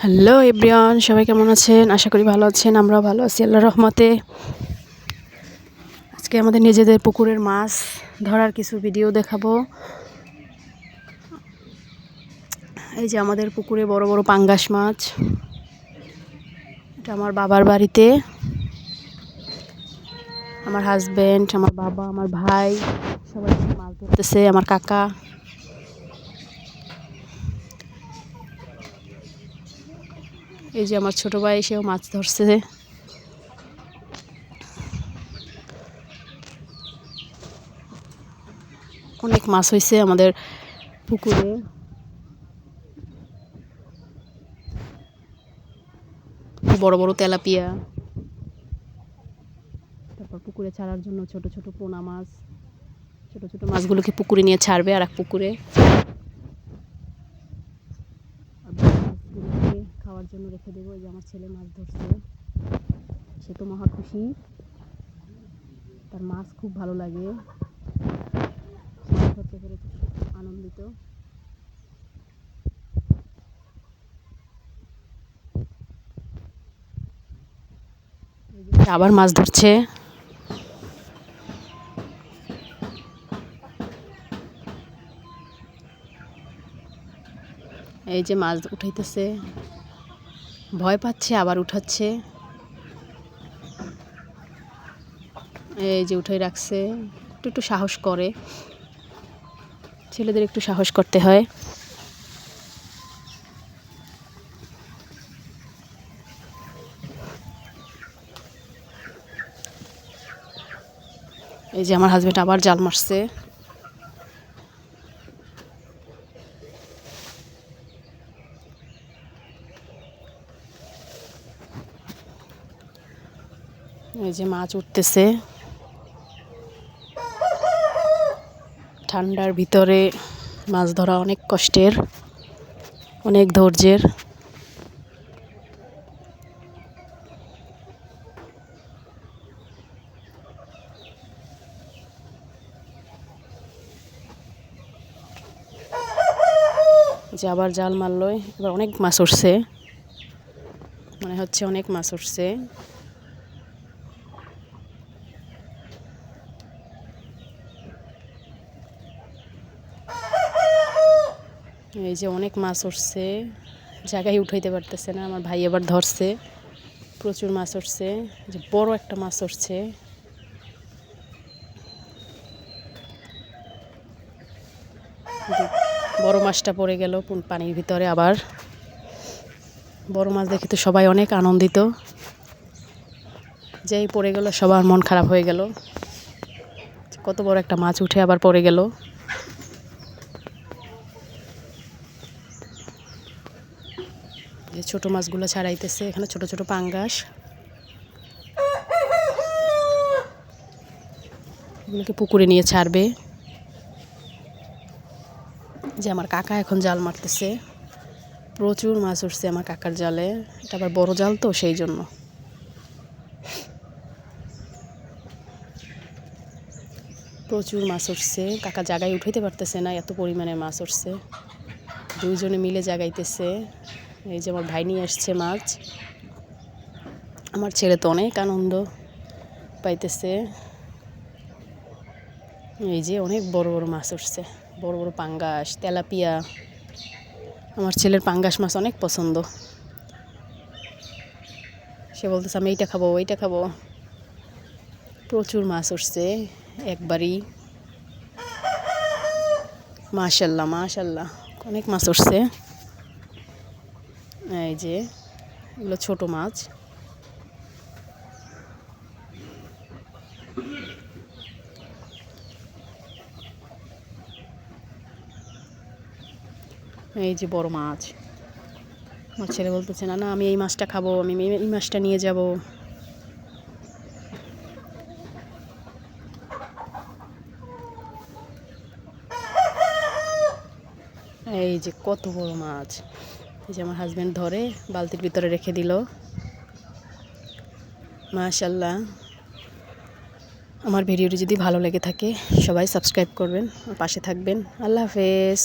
Hello everyone, সবাই কেমন আছেন? আশা করি ভালো আছেন। আমরাও ভালো আছি আল্লাহর রহমতে। আজকে আমাদের নিজেদের পুকুরের মাছ ধরার কিছু ভিডিও দেখাবো। এই যে আমাদের পুকুরে বড় বড় পাঙ্গাস মাছ। এটা আমার বাবার বাড়িতে। আমার হাজব্যান্ড, আমার বাবা, আমার ভাই সবাই মাছ ধরতেছে, আমার কাকা। এই যে আমার ছোট ভাই, সেও মাছ ধরছে। অনেক মাছ হয়েছে আমাদের পুকুরে। বড় বড় তেলাপিয়া, তারপর পুকুরে ছাড়ার জন্য ছোট ছোট পোনা মাছ। ছোট ছোট মাছগুলোকে পুকুরে নিয়ে ছাড়বে আর এক পুকুরে। মাছগুলোকে খাওয়ার জন্য রেখে দেবো। এই যে আমার ছেলে মাছ ধরছে, সে তো মহা খুশি, তার মাছ খুব ভালো লাগে, মাছ ধরতে পেরে আনন্দিত। আবার মাছ ধরছে। এই যে মাছ উঠাইতেছে, ভয় পাচ্ছে আবার উঠাচ্ছে। এই যে উঠাই রাখছে, একটু একটু সাহস করে। ছেলেদের একটু সাহস করতে হয়। এই যে আমার হাজবেন্ড আবার জাল মারছে। এই যে মাছ উঠতেছে। ঠান্ডার ভিতরে মাছ ধরা অনেক কষ্টের, অনেক ধৈর্যের। যে আবার জাল মারলো, এবার অনেক মাছ উঠছে, মনে হচ্ছে অনেক মাছ উঠছে। এই যে অনেক মাছ উঠছে, জায়গায় উঠাইতে পারতেছে না। আমার ভাই এবার ধরছে, প্রচুর মাছ উঠছে। যে বড় একটা মাছ উঠছে। বড় মাছটা পড়ে গেল পানির ভিতরে। আবার বড় মাছ দেখে তো সবাই অনেক আনন্দিত। যেই পড়ে গেল সবার মন খারাপ হয়ে গেল, কত বড় একটা মাছ উঠে আবার পড়ে গেল। যে ছোট মাছগুলো ছাড়াইতেছে, এখানে ছোট ছোট পাঙ্গাস, এগুলোকে পুকুরে নিয়ে ছাড়বে। যে আমার কাকা এখন জাল মারতেছে, প্রচুর মাছ উঠছে আমার কাকার জালে। এটা আবার বড় জাল তো, সেই জন্য প্রচুর মাছ উঠছে। কাকা জায়গায় উঠাইতে পারতেছে না, এত পরিমাণে মাছ উঠছে। দুইজনে মিলে জাগাইতেছে। এই যে আমার ভাই নিয়ে আসছে মাছ। আমার ছেলে তো অনেক আনন্দ পাইতেছে। এই যে অনেক বড় বড় মাছ উঠছে, বড় বড় পাঙ্গাস, তেলাপিয়া। আমার ছেলের পাঙ্গাস মাছ অনেক পছন্দ। সে বলতেছে আমি এইটা খাবো, ওইটা খাবো। প্রচুর মাছ উঠছে একবারই। মাশাল্লাহ মাশাল্লাহ, অনেক মাছ উঠছে। এই যে এগুলো ছোট মাছ। এই যে বড় মাছ। আমার ছেলে বলতেছে না না, আমি এই মাছটা খাবো, আমি এই মাছটা নিয়ে যাব। এই যে কত বড় মাছ। এই যে আমার হাজব্যান্ড ধরে বালতির ভিতরে রেখে দিল। মাশাল্লাহ। আমার ভিডিওটি যদি ভালো লেগে থাকে সবাই সাবস্ক্রাইব করবেন, পাশে থাকবেন। আল্লাহ হাফেজ।